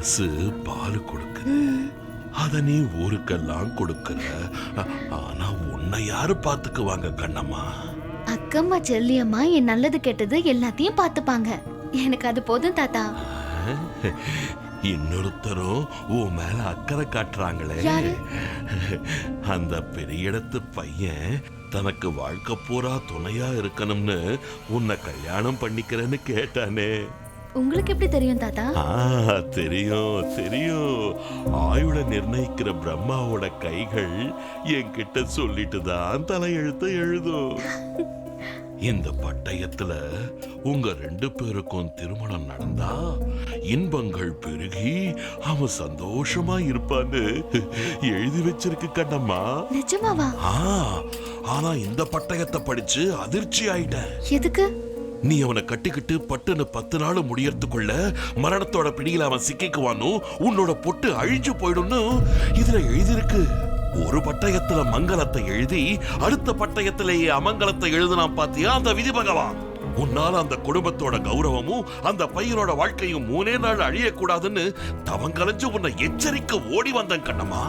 பசு பால் கொடுக்குது, அத நீ ஊருக்கெல்லாம் கொடுக்கற. ஆனா உன்னை யாரு பாத்துக்குவாங்க கண்ணம்மா? அக்கம்மா செல்லியம்மா என் நல்லது கெட்டது எல்லாத்தையும் பாத்துப்பாங்க. எனக்கு அது போதும் தாத்தா. இன்னொருத்தரும் உன் மேல அக்கறை காட்டுறாங்களே. யாரு? அந்த பெரிய இடத்து பையன் தனக்கு வாழ்க்கை பூரா துணையா இருக்கணும்னு உன்னை கல்யாணம் பண்ணிக்கிறேன்னு கேட்டானே. உங்களுக்கு எப்படி தெரியும் தாத்தா? தெரியும் தெரியும். ஆயுள நிர்ணயிக்கிற பிரம்மாவோட கைகள் என்கிட்ட சொல்லிட்டு தான் தலையெழுத்த எழுதும். இந்த பட்டயத்துல உங்க 2 பேருக்கும் திருமணம் நடந்தா இன்பங்கள் பெருகி அவன் சந்தோஷமா இருப்பான்னு எழுதி வச்சிருக்கு கண்ணம்மா. நிஜமாவா? ஆனா இந்த பட்டயத்தை படிச்சு அதிர்ச்சி ஆயிட்டேன். எதுக்கு? நீ அவனை கட்டிக்கிட்டு பட்டுன்னு 10 நாள் முடியறதுக்குள்ள மரணத்தோட பிடியில அவன் சிக்கிக்குவானு, உன்னோட பொட்டு அழிஞ்சு போயிடும்னு இதுல எழுதிருக்கு. ஒரு பட்டயத்துல மங்களத்தை எழுதி அடுத்த பட்டயத்திலேயே அமங்கலத்தை எழுதுனான் பாத்தியா அந்த விதி பகவான். உன்னால அந்த குடும்பத்தோட கௌரவமும் அந்த பையனோட வாழ்க்கையும் 3 நாள் அழியக்கூடாதுன்னு தவங்கலைஞ்சு உன்னை எச்சரிக்க ஓடி வந்தேன் கண்ணம்மா.